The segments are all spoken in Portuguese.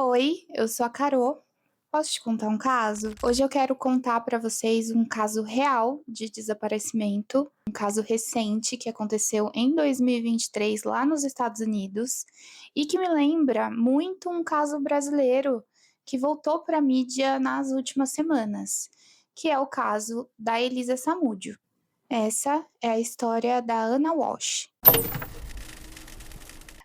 Oi, eu sou a Carô. Posso te contar um caso? Hoje eu quero contar para vocês um caso real de desaparecimento, um caso recente que aconteceu em 2023 lá nos Estados Unidos e que me lembra muito um caso brasileiro que voltou para a mídia nas últimas semanas, que é o caso da Elisa Samúdio. Essa é a história da Ana Walsh.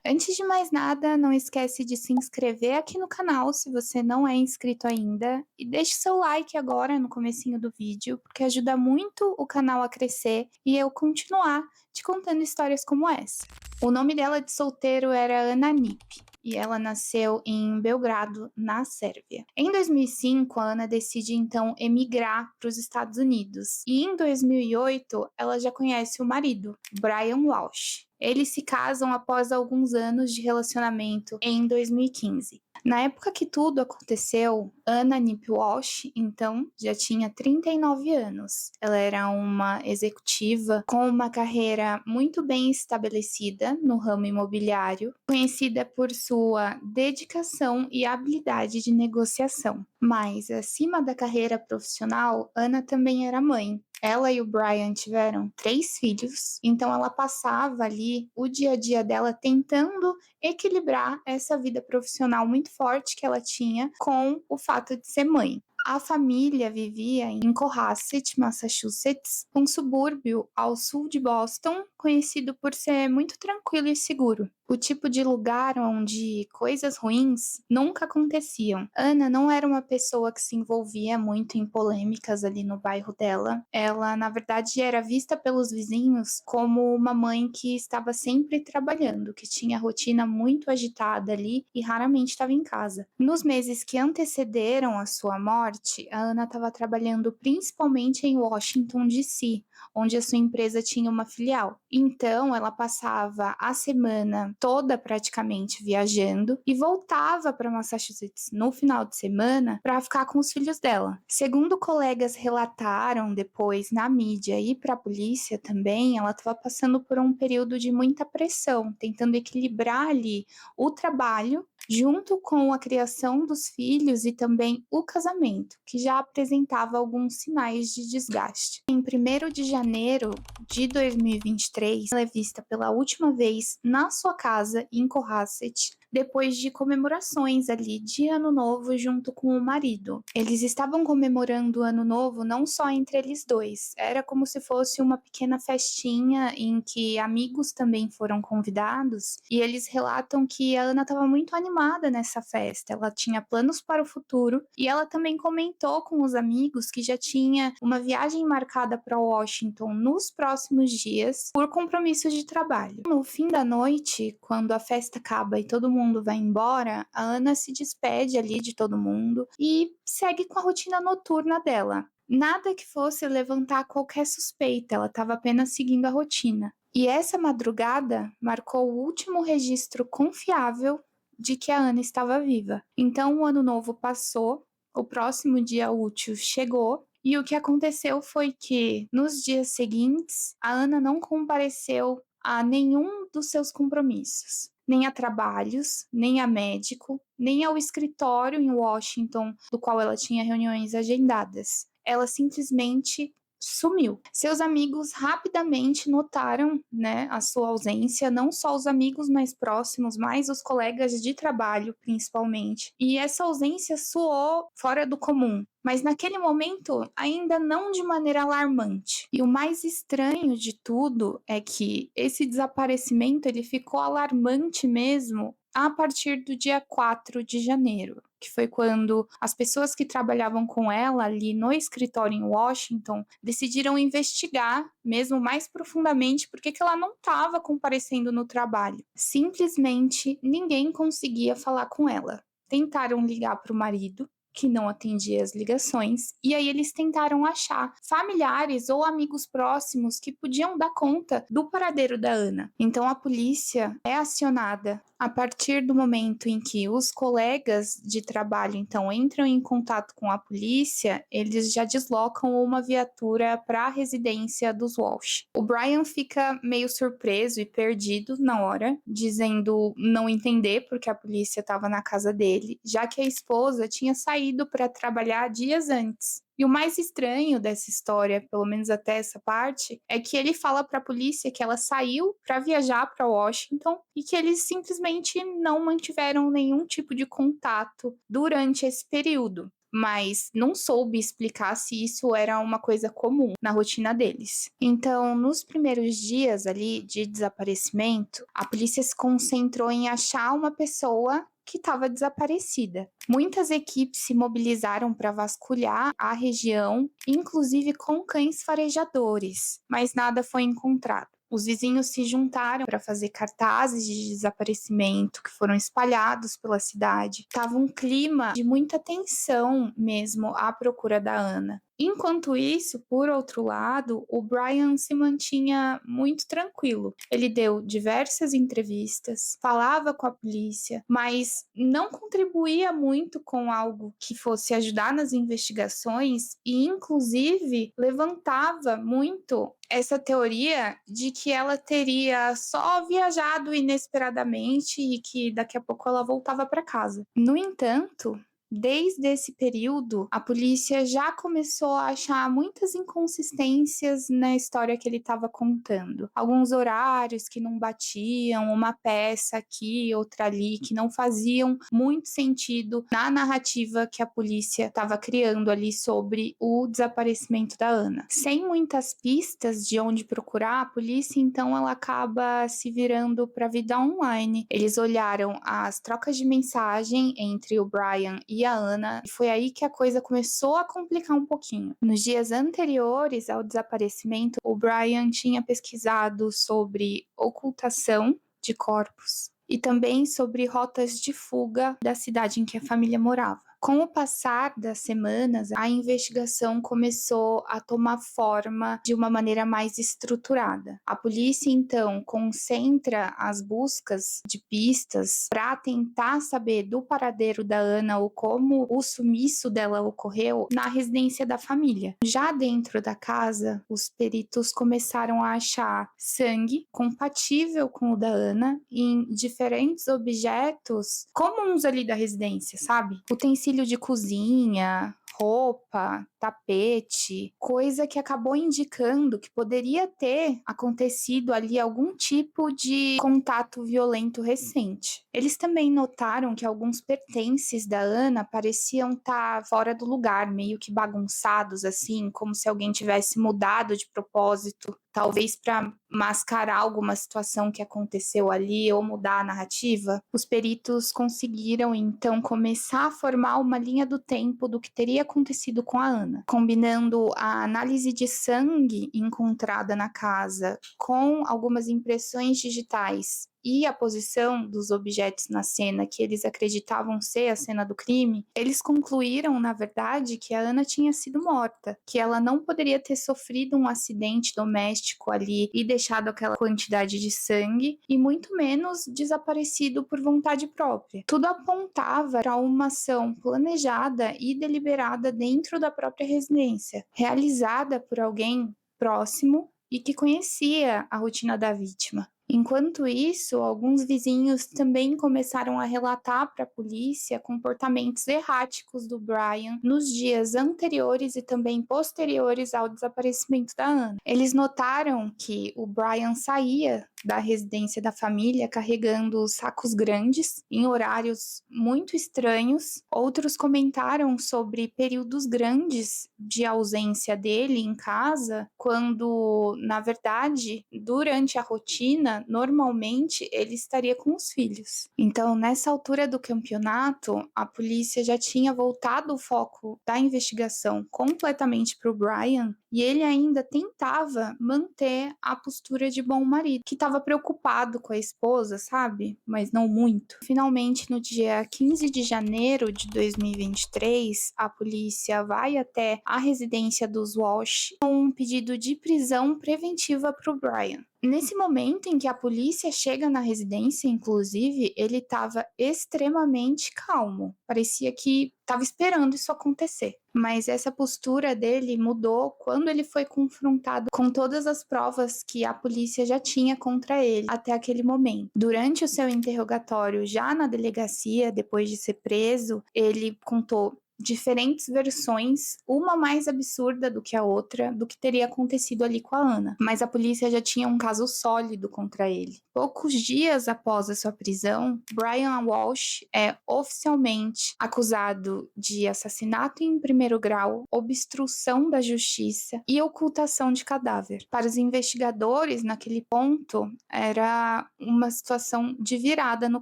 Antes de mais nada, não esquece de se inscrever aqui no canal se você não é inscrito ainda e deixe seu like agora no comecinho do vídeo, porque ajuda muito o canal a crescer e eu continuar te contando histórias como essa. O nome dela de solteiro era Ana Nip e ela nasceu em Belgrado, na Sérvia. Em 2005, a Ana decide então emigrar para os Estados Unidos e em 2008 ela já conhece o marido, Brian Walsh. Eles se casam após alguns anos de relacionamento em 2015. Na época que tudo aconteceu, Ana Nip Walsh, então, já tinha 39 anos. Ela era uma executiva com uma carreira muito bem estabelecida no ramo imobiliário, conhecida por sua dedicação e habilidade de negociação. Mas, acima da carreira profissional, Ana também era mãe. Ela e o Brian tiveram 3 filhos, então ela passava ali o dia a dia dela tentando equilibrar essa vida profissional muito forte que ela tinha com o fato de ser mãe. A família vivia em Cohasset, Massachusetts, um subúrbio ao sul de Boston, conhecido por ser muito tranquilo e seguro. O tipo de lugar onde coisas ruins nunca aconteciam. Ana não era uma pessoa que se envolvia muito em polêmicas ali no bairro dela. Ela, na verdade, era vista pelos vizinhos como uma mãe que estava sempre trabalhando, que tinha a rotina muito agitada ali e raramente estava em casa. Nos meses que antecederam a sua morte, a Ana estava trabalhando principalmente em Washington, D.C., onde a sua empresa tinha uma filial. Então, ela passava a semana toda praticamente viajando e voltava para Massachusetts no final de semana para ficar com os filhos dela. Segundo colegas relataram depois na mídia e para a polícia também, ela estava passando por um período de muita pressão, tentando equilibrar ali o trabalho junto com a criação dos filhos e também o casamento, que já apresentava alguns sinais de desgaste. Em 1º de janeiro de 2023, ela é vista pela última vez na sua casa em Cohasset, depois de comemorações ali de Ano Novo junto com o marido. Eles estavam comemorando o Ano Novo não só entre eles dois, era como se fosse uma pequena festinha em que amigos também foram convidados, e eles relatam que a Ana estava muito animada nessa festa, ela tinha planos para o futuro, e ela também comentou com os amigos que já tinha uma viagem marcada para Washington nos próximos dias por compromissos de trabalho. No fim da noite, quando a festa acaba e todo mundo vai embora, a Ana se despede ali de todo mundo e segue com a rotina noturna dela. Nada que fosse levantar qualquer suspeita, ela estava apenas seguindo a rotina. E essa madrugada marcou o último registro confiável de que a Ana estava viva. Então o ano novo passou, o próximo dia útil chegou, e o que aconteceu foi que, nos dias seguintes, a Ana não compareceu a nenhum dos seus compromissos, nem a trabalhos, nem a médico, nem ao escritório em Washington, do qual ela tinha reuniões agendadas. Ela simplesmente sumiu. Seus amigos rapidamente notaram, a sua ausência, não só os amigos mais próximos, mas os colegas de trabalho, principalmente. E essa ausência soou fora do comum, mas naquele momento ainda não de maneira alarmante. E o mais estranho de tudo é que esse desaparecimento ele ficou alarmante mesmo a partir do dia 4 de janeiro, que foi quando as pessoas que trabalhavam com ela ali no escritório em Washington decidiram investigar mesmo mais profundamente por que ela não estava comparecendo no trabalho. Simplesmente ninguém conseguia falar com ela. Tentaram ligar para o marido, que não atendia as ligações, e aí eles tentaram achar familiares ou amigos próximos que podiam dar conta do paradeiro da Ana. Então a polícia é acionada. A partir do momento em que os colegas de trabalho, então, entram em contato com a polícia, eles já deslocam uma viatura para a residência dos Walsh. O Brian fica meio surpreso e perdido na hora, dizendo não entender porque a polícia estava na casa dele, já que a esposa tinha saído para trabalhar dias antes. E o mais estranho dessa história, pelo menos até essa parte, é que ele fala para a polícia que ela saiu para viajar para Washington e que eles simplesmente não mantiveram nenhum tipo de contato durante esse período. Mas não soube explicar se isso era uma coisa comum na rotina deles. Então, nos primeiros dias ali de desaparecimento, a polícia se concentrou em achar uma pessoa que estava desaparecida. Muitas equipes se mobilizaram para vasculhar a região, inclusive com cães farejadores, mas nada foi encontrado. Os vizinhos se juntaram para fazer cartazes de desaparecimento que foram espalhados pela cidade. Tava um clima de muita tensão mesmo à procura da Ana. Enquanto isso, por outro lado, o Brian se mantinha muito tranquilo. Ele deu diversas entrevistas, falava com a polícia, mas não contribuía muito com algo que fosse ajudar nas investigações e, inclusive, levantava muito essa teoria de que ela teria só viajado inesperadamente e que daqui a pouco ela voltava para casa. No entanto, desde esse período, a polícia já começou a achar muitas inconsistências na história que ele estava contando. Alguns horários que não batiam, uma peça aqui, outra ali, que não faziam muito sentido na narrativa que a polícia estava criando ali sobre o desaparecimento da Ana. Sem muitas pistas de onde procurar, a polícia então ela acaba se virando para a vida online. Eles olharam as trocas de mensagem entre o Brian e a Ana, e foi aí que a coisa começou a complicar um pouquinho. Nos dias anteriores ao desaparecimento, o Brian tinha pesquisado sobre ocultação de corpos e também sobre rotas de fuga da cidade em que a família morava. Com o passar das semanas, a investigação começou a tomar forma de uma maneira mais estruturada. A polícia, então, concentra as buscas de pistas para tentar saber do paradeiro da Ana ou como o sumiço dela ocorreu na residência da família. Já dentro da casa, os peritos começaram a achar sangue compatível com o da Ana em diferentes objetos comuns ali da residência, sabe? Utensílio de cozinha, roupa, tapete, coisa que acabou indicando que poderia ter acontecido ali algum tipo de contato violento recente. Eles também notaram que alguns pertences da Ana pareciam estar fora do lugar, meio que bagunçados assim, como se alguém tivesse mudado de propósito, talvez para mascarar alguma situação que aconteceu ali ou mudar a narrativa. Os peritos conseguiram então começar a formar uma linha do tempo do que teria acontecido com a Ana, combinando a análise de sangue encontrada na casa com algumas impressões digitais e a posição dos objetos na cena que eles acreditavam ser a cena do crime, eles concluíram, na verdade, que a Ana tinha sido morta, que ela não poderia ter sofrido um acidente doméstico ali e deixado aquela quantidade de sangue, e muito menos desaparecido por vontade própria. Tudo apontava para uma ação planejada e deliberada dentro da própria residência, realizada por alguém próximo e que conhecia a rotina da vítima. Enquanto isso, alguns vizinhos também começaram a relatar para a polícia comportamentos erráticos do Brian nos dias anteriores e também posteriores ao desaparecimento da Ana. Eles notaram que o Brian saía da residência da família carregando sacos grandes em horários muito estranhos. Outros comentaram sobre períodos grandes de ausência dele em casa, quando, na verdade, durante a rotina, normalmente ele estaria com os filhos. Então, nessa altura do campeonato, a polícia já tinha voltado o foco da investigação completamente para o Brian e ele ainda tentava manter a postura de bom marido, que estava preocupado com a esposa, sabe? Mas não muito. Finalmente, no dia 15 de janeiro de 2023, a polícia vai até a residência dos Walsh com um pedido de prisão preventiva para o Brian. Nesse momento em que a polícia chega na residência, inclusive, ele estava extremamente calmo. Parecia que estava esperando isso acontecer. Mas essa postura dele mudou quando ele foi confrontado com todas as provas que a polícia já tinha contra ele até aquele momento. Durante o seu interrogatório, já na delegacia, depois de ser preso, ele contou diferentes versões, uma mais absurda do que a outra, do que teria acontecido ali com a Ana. Mas a polícia já tinha um caso sólido contra ele. Poucos dias após a sua prisão, Brian Walsh é oficialmente acusado de assassinato em primeiro grau, obstrução da justiça e ocultação de cadáver. Para os investigadores, naquele ponto, era uma situação de virada no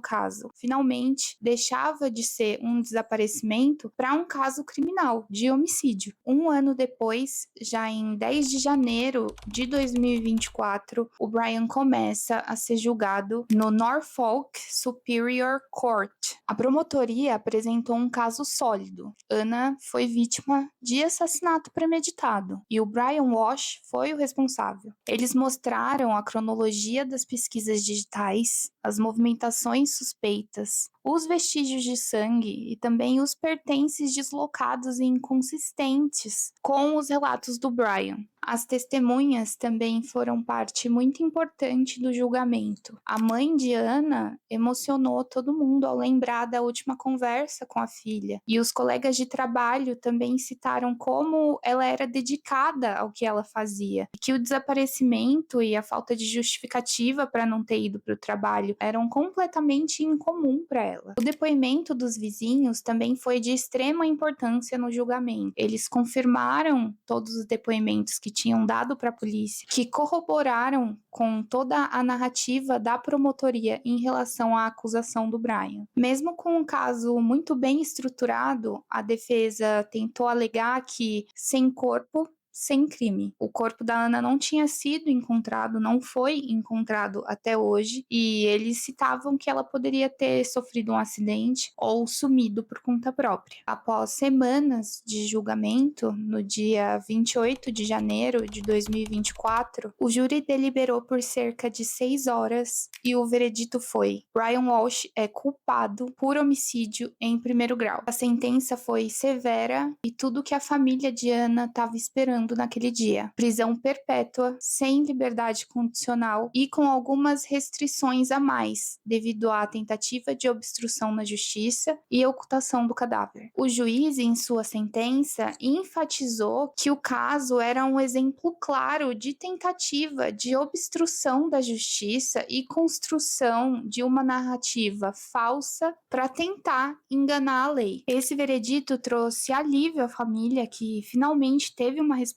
caso. Finalmente, deixava de ser um desaparecimento para um caso criminal de homicídio. Um ano depois, já em 10 de janeiro de 2024, o Brian começa a ser julgado no Norfolk Superior Court. A promotoria apresentou um caso sólido. Ana foi vítima de assassinato premeditado e o Brian Walsh foi o responsável. Eles mostraram a cronologia das pesquisas digitais, as movimentações suspeitas, os vestígios de sangue e também os pertences deslocados e inconsistentes com os relatos do Brian. As testemunhas também foram parte muito importante do julgamento. A mãe de Ana emocionou todo mundo ao lembrar da última conversa com a filha. E os colegas de trabalho também citaram como ela era dedicada ao que ela fazia. E que o desaparecimento e a falta de justificativa para não ter ido para o trabalho eram completamente incomum para ela. O depoimento dos vizinhos também foi de extrema importância no julgamento. Eles confirmaram todos os depoimentos que tinham dado para a polícia, que corroboraram com toda a narrativa da promotoria em relação à acusação do Brian. Mesmo com um caso muito bem estruturado, a defesa tentou alegar que sem corpo, sem crime. O corpo da Ana não tinha sido encontrado, não foi encontrado até hoje, e eles citavam que ela poderia ter sofrido um acidente ou sumido por conta própria. Após semanas de julgamento, no dia 28 de janeiro de 2024, o júri deliberou por cerca de 6 horas e o veredito foi: Brian Walsh é culpado por homicídio em primeiro grau. A sentença foi severa e tudo que a família de Ana estava esperando naquele dia. Prisão perpétua, sem liberdade condicional e com algumas restrições a mais, devido à tentativa de obstrução na justiça e ocultação do cadáver. O juiz, em sua sentença, enfatizou que o caso era um exemplo claro de tentativa de obstrução da justiça e construção de uma narrativa falsa para tentar enganar a lei. Esse veredito trouxe alívio à família, que finalmente teve uma resposta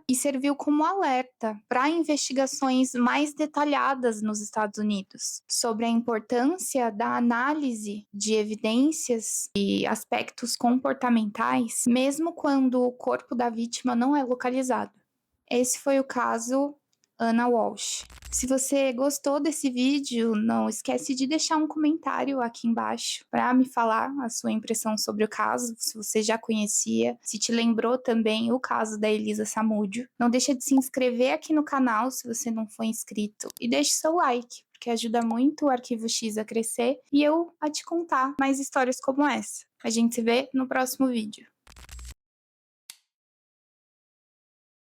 e serviu como alerta para investigações mais detalhadas nos Estados Unidos sobre a importância da análise de evidências e aspectos comportamentais, mesmo quando o corpo da vítima não é localizado. Esse foi o caso Ana Walsh. Se você gostou desse vídeo, não esquece de deixar um comentário aqui embaixo para me falar a sua impressão sobre o caso, se você já conhecia, se te lembrou também o caso da Elisa Samúdio. Não deixa de se inscrever aqui no canal se você não for inscrito e deixe seu like, porque ajuda muito o Arquivo X a crescer e eu a te contar mais histórias como essa. A gente se vê no próximo vídeo.